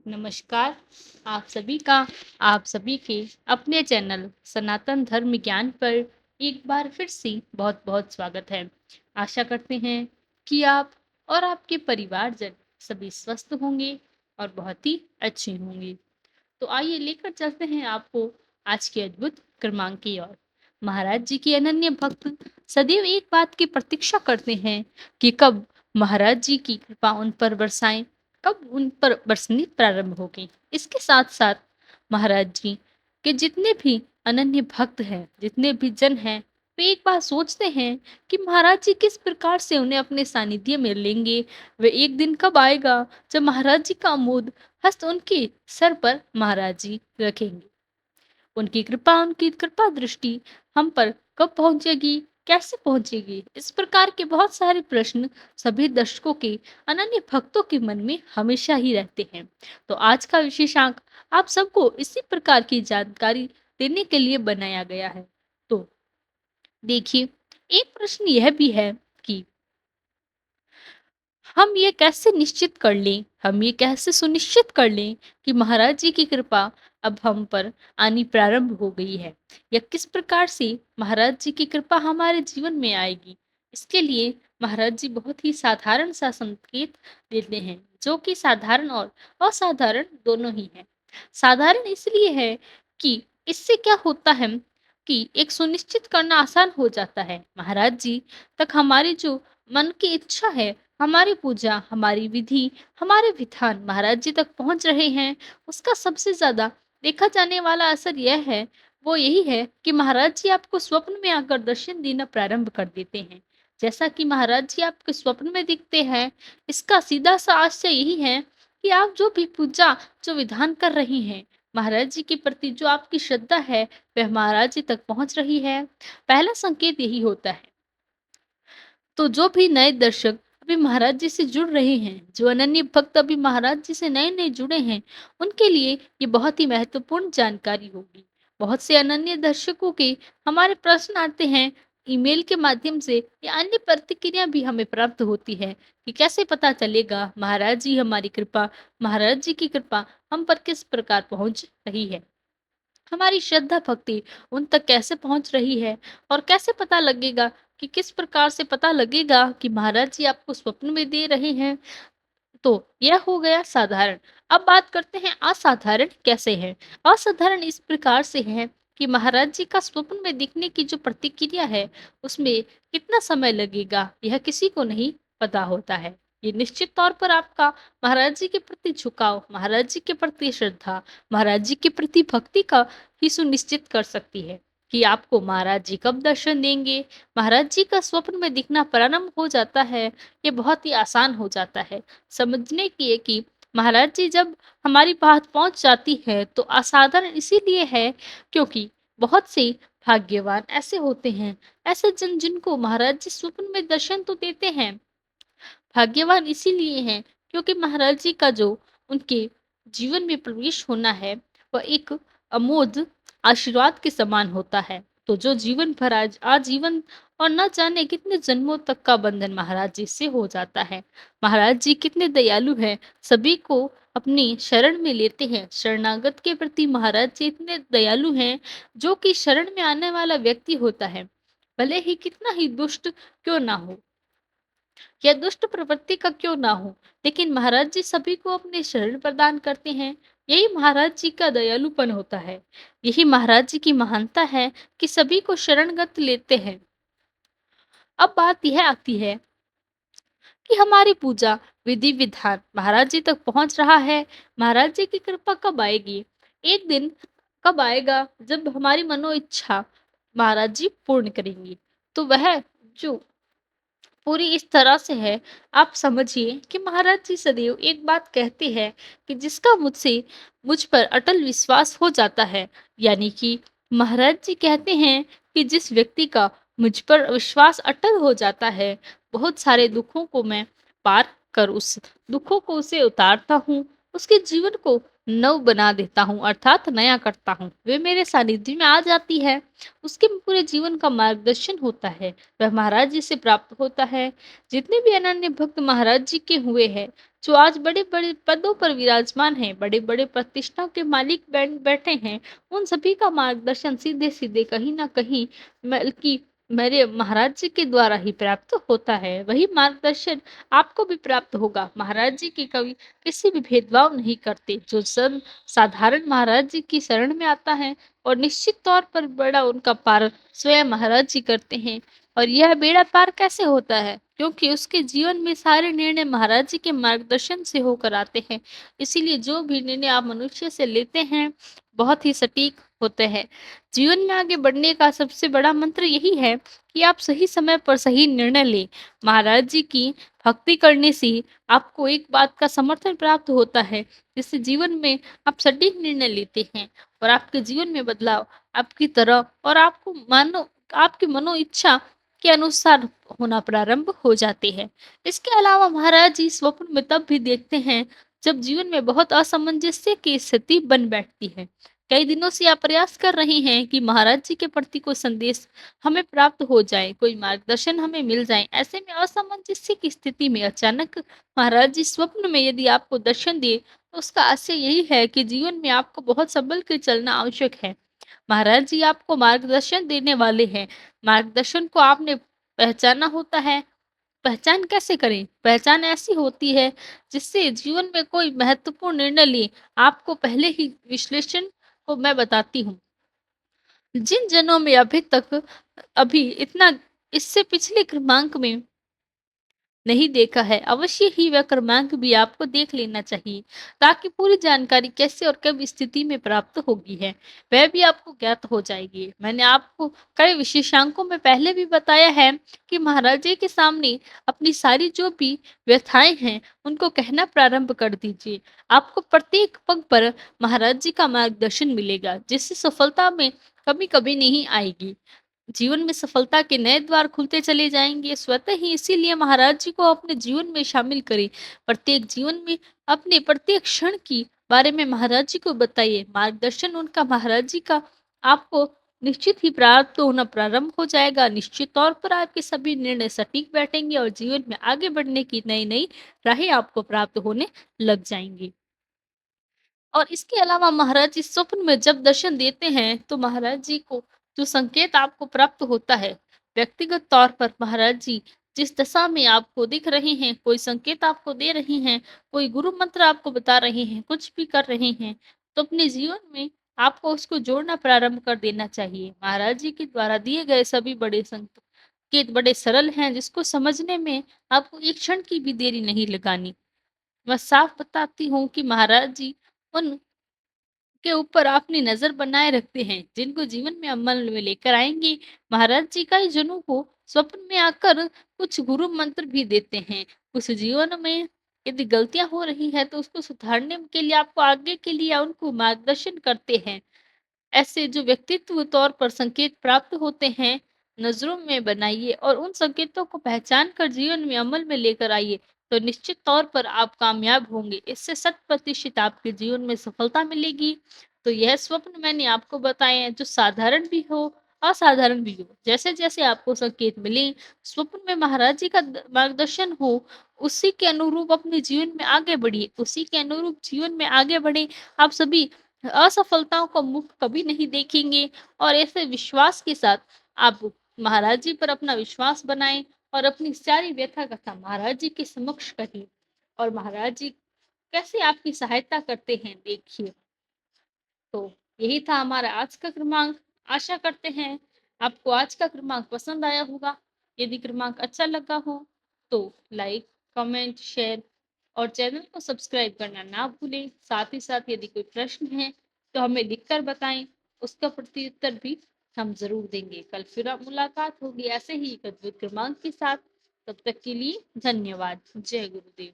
नमस्कार। आप सभी के अपने चैनल सनातन धर्म ज्ञान पर एक बार फिर से बहुत बहुत स्वागत है। आशा करते हैं कि आप और आपके परिवारजन सभी स्वस्थ होंगे और बहुत ही अच्छे होंगे। तो आइए लेकर चलते हैं आपको आज के अद्भुत क्रमांक की ओर। महाराज जी के अनन्य भक्त सदैव एक बात की प्रतीक्षा करते हैं कि कब महाराज जी की कृपा उन पर बरसाएं, कब उन पर बरसनी प्रारंभ होगी। इसके साथ साथ महाराज जी के जितने भी अनन्य भक्त हैं, जितने भी जन हैं, वे एक बात सोचते हैं कि महाराज जी किस प्रकार से उन्हें अपने सानिध्य में लेंगे। वे एक दिन कब आएगा जब महाराज जी का अमोद हस्त उनके सर पर महाराज जी रखेंगे। उनकी कृपा दृष्टि हम पर कब पहुंचेगी, कैसे पहुंचेगी? इस प्रकार के बहुत सारे प्रश्न सभी दर्शकों के अनन्य भक्तों के मन में हमेशा ही रहते हैं। तो आज का विशेषांक आप सबको इसी प्रकार की जानकारी देने के लिए बनाया गया है। तो देखिए, एक प्रश्न यह भी है कि हम ये कैसे सुनिश्चित कर लें कि महाराज जी की कृपा अब हम पर आनी प्रारंभ हो गई है, या किस प्रकार से महाराज जी की कृपा हमारे जीवन में आएगी। इसके लिए महाराज जी बहुत ही साधारण सा संकेत देते हैं, जो कि साधारण और असाधारण दोनों ही है। साधारण इसलिए है कि इससे क्या होता है कि एक सुनिश्चित करना आसान हो जाता है। महाराज जी तक हमारी जो मन की इच्छा है, हमारी पूजा, हमारी विधि, हमारे विधान महाराज जी तक पहुंच रहे हैं, उसका सबसे ज़्यादा देखा जाने वाला असर यह है, वो यही है कि महाराज जी आपको स्वप्न में आकर दर्शन देना प्रारंभ कर देते हैं। जैसा कि महाराज जी आपके स्वप्न में दिखते हैं, इसका सीधा-सा आशय यही है कि आप जो भी पूजा, जो विधान कर रही हैं, महाराज जी के प्रति जो आपकी श्रद्धा है, वह महाराज जी तक पहुंच रही है। पहला संकेत यही होता है। तो जो भी नए दर्शक अभी महाराज जी से जुड़ रहे हैं, जो अनन्य भक्त अभी महाराज जी से नए-नए जुड़े हैं, उनके लिए ये बहुत ही महत्वपूर्ण जानकारी होगी। बहुत से अनन्य दर्शकों के हमारे प्रश्न आते हैं ईमेल के माध्यम से, या अन्य प्रतिक्रिया भी हमें प्राप्त होती है कि कैसे पता चलेगा महाराज जी की कृपा हम पर किस प्रकार पहुँच रही है। हमारी श्रद्धा भक्ति उन तक कैसे पहुंच रही है, और कैसे पता लगेगा कि किस प्रकार से पता लगेगा कि महाराज जी आपको स्वप्न में दे रहे हैं। तो यह हो गया साधारण। अब बात करते हैं असाधारण कैसे है। असाधारण इस प्रकार से है कि महाराज जी का स्वप्न में दिखने की जो प्रतिक्रिया है, उसमें कितना समय लगेगा, यह किसी को नहीं पता होता है। ये निश्चित तौर पर आपका महाराज जी के प्रति झुकाव, महाराज जी के प्रति श्रद्धा, महाराज जी के प्रति भक्ति का ही सुनिश्चित कर सकती है कि आपको महाराज जी कब दर्शन देंगे। महाराज जी का स्वप्न में दिखना प्रारंभ हो जाता है, ये बहुत ही आसान हो जाता है समझने की है कि महाराज जी जब हमारी बात पहुंच जाती है, तो असाधारण इसीलिए है क्योंकि बहुत से भाग्यवान ऐसे होते हैं, ऐसे जन जिनको महाराज जी स्वप्न में दर्शन तो देते हैं। भाग्यवान इसीलिए हैं क्योंकि महाराज जी का जो उनके जीवन में प्रवेश होना है, वह एक अमोद आशीर्वाद के समान होता है। तो जो जीवन भर आज आजीवन और न जाने कितने जन्मों तक का बंधन महाराज जी से हो जाता है। महाराज जी कितने दयालु हैं, सभी को अपनी शरण में लेते हैं। शरणागत के प्रति महाराज जी इतने दयालु हैं, जो कि शरण में आने वाला व्यक्ति होता है, भले ही कितना ही दुष्ट क्यों ना हो या दुष्ट प्रवृत्ति का क्यों ना हो, लेकिन महाराज जी सभी को अपने शरण प्रदान करते हैं। यही महाराज जी का दयालुपन होता है। यही महाराज जी की महानता है कि सभी को शरणगत लेते हैं। अब बात यह आती है कि हमारी पूजा विधि विधान महाराज जी तक पहुंच रहा है। महाराज जी की कृपा कब आएगी? एक दिन कब आएगा जब हमारी मनो इच्छा महाराज जी पूर्ण करेंगी। तो वह जो पूरी इस तरह से है, आप समझिए कि महाराज जी सदैव एक बात कहते हैं कि जिसका मुझ पर अटल विश्वास हो जाता है, यानी कि महाराज जी कहते हैं कि जिस व्यक्ति का मुझ पर विश्वास अटल हो जाता है, बहुत सारे दुखों को मैं पार कर उस दुखों को उसे उतारता हूँ, उसके जीवन को नव बना देता हूँ, अर्थात नया करता हूँ। वे मेरे सानिध्य में आ जाती है, उसके पूरे जीवन का मार्गदर्शन होता है, वह महाराज जी से प्राप्त होता है। जितने भी अनन्य भक्त महाराज जी के हुए हैं, जो आज बड़े-बड़े पदों पर विराजमान हैं, बड़े-बड़े प्रतिष्ठा के मालिक बैठे हैं, उन सभी का मार्गदर्शन सीधे-सीधे कहीं न कहीं बल्कि मेरे महाराज जी के द्वारा ही प्राप्त होता है। वही मार्गदर्शन आपको भी प्राप्त होगा। महाराज जी की कभी किसी भी भेदभाव नहीं करते। जो साधारण महाराज जी की शरण में आता है और निश्चित तौर पर बड़ा उनका पार स्वयं महाराज जी करते हैं। और यह बेड़ा पार कैसे होता है? क्योंकि उसके जीवन में सारे निर्णय महाराज जी के मार्गदर्शन से होकर आते हैं। इसीलिए जो भी निर्णय आप मनुष्य से लेते हैं, बहुत ही सटीक होते हैं। जीवन में आगे बढ़ने का सबसे बड़ा मंत्र यही है कि आप सही समय पर सही निर्णय लें। महाराज जी की भक्ति करने से आपको एक बात का समर्थन प्राप्त होता है, जिससे जीवन में आप सटीक निर्णय लेते हैं और आपके जीवन में बदलाव आपकी तरह और आपकी मनो इच्छा के अनुसार होना प्रारंभ हो जाते हैं। इसके अलावा महाराज जी स्वप्न में तब भी देखते हैं जब जीवन में बहुत असामंजस्य की स्थिति बन बैठती है। कई दिनों से आप प्रयास कर रहे हैं कि महाराज जी के प्रति कोई संदेश हमें प्राप्त हो जाए, कोई मार्गदर्शन हमें मिल जाए। ऐसे में असामंजस्य की स्थिति में अचानक महाराज जी स्वप्न में यदि आपको दर्शन दिए, तो उसका आशय यही है कि जीवन में आपको बहुत संभल के चलना आवश्यक है। महाराज जी आपको मार्गदर्शन देने वाले हैं। मार्गदर्शन को आपने पहचाना होता है। पहचान कैसे करें? पहचान ऐसी होती है जिससे जीवन में कोई महत्वपूर्ण निर्णय लें, आपको पहले ही विश्लेषण को मैं बताती हूँ। जिन जनों में अभी इतना इससे पिछले क्रमांक में नहीं देखा है, अवश्य ही वह क्रमांक भी आपको देख लेना चाहिए, ताकि पूरी जानकारी कैसे और कब स्थिति में प्राप्त होगी है, वह भी आपको ज्ञात हो जाएगी। मैंने आपको कई विशेषांकों में पहले भी बताया है कि महाराज जी के सामने अपनी सारी जो भी व्यथाएं हैं, उनको कहना प्रारंभ कर दीजिए। आपको प्रत्येक पग पर महाराज जी का मार्गदर्शन मिलेगा, जिससे सफलता में कभी-कभी नहीं आएगी। जीवन में सफलता के नए द्वार खुलते चले जाएँगे स्वतः ही। इसीलिए महाराज जी को अपने जीवन में शामिल करें। प्रत्येक जीवन में अपने प्रत्येक क्षण की बारे में महाराज जी को बताइए। मार्गदर्शन उनका महाराज जी का आपको निश्चित ही प्राप्त होना प्रारंभ हो जाएगा। निश्चित तौर पर आपके सभी निर्णय सटीक बैठेंगे और जीवन में आगे बढ़ने की नई-नई राहें आपको प्राप्त होने लग जाएँगी। और इसके अलावा महाराज जी स्वप्न में जब दर्शन देते हैं, तो महाराज जी को जो संकेत आपको प्राप्त होता है, व्यक्तिगत तौर पर महाराज जी जिस दशा में आपको दिख रहे हैं, कोई संकेत आपको दे रहे हैं, कोई गुरु मंत्र आपको बता रहे हैं, कुछ भी कर रहे हैं, तो अपने जीवन में आपको उसको जोड़ना प्रारंभ कर देना चाहिए। महाराज जी के द्वारा दिए गए सभी बड़े संकेत बड़े सरल हैं, जिसको समझने में आपको एक क्षण की भी देरी नहीं लगानी। मैं साफ बताती हूँ कि महाराज जी उन के ऊपर अपनी नज़र बनाए रखते हैं, जिनको जीवन में अमल में लेकर आएँगे। महाराज जी कई जनों को स्वप्न में आकर कुछ गुरु मंत्र भी देते हैं। कुछ जीवन में यदि गलतियाँ हो रही हैं, तो उसको सुधारने के लिए आपको आगे के लिए उनको मार्गदर्शन करते हैं। ऐसे जो व्यक्तित्व तौर पर संकेत प्राप्त होते हैं, नज़रों में बनाइए और उन संकेतों को पहचान कर जीवन में अमल में लेकर आइए, तो निश्चित तौर पर आप कामयाब होंगे। इससे 100% आपके जीवन में सफलता मिलेगी। तो यह स्वप्न मैंने आपको बताए हैं, जो साधारण भी हो, असाधारण भी हो। जैसे-जैसे आपको संकेत मिलें, स्वप्न में महाराज जी का मार्गदर्शन हो, उसी के अनुरूप अपने जीवन में आगे बढ़िए, उसी के अनुरूप जीवन में आगे बढ़ें। आप सभी असफलताओं का मुख कभी नहीं देखेंगे और ऐसे विश्वास के साथ आप महाराज जी पर अपना विश्वास बनाएं और अपनी सारी व्यथा कथा महाराज जी के समक्ष कहिए और महाराज जी कैसे आपकी सहायता करते हैं देखिए। तो यही था हमारा आज का क्रमांक। आशा करते हैं आपको आज का क्रमांक पसंद आया होगा। यदि क्रमांक अच्छा लगा हो तो लाइक, कमेंट, शेयर और चैनल को सब्सक्राइब करना ना भूलें। साथ ही साथ यदि कोई प्रश्न है तो हमें लिखकर बताएं, उसका प्रत्युत्तर भी हम ज़रूर देंगे। कल फिर मुलाकात होगी ऐसे ही एक अद्भुत क्रमांक के साथ। तब तक के लिए धन्यवाद। जय गुरुदेव।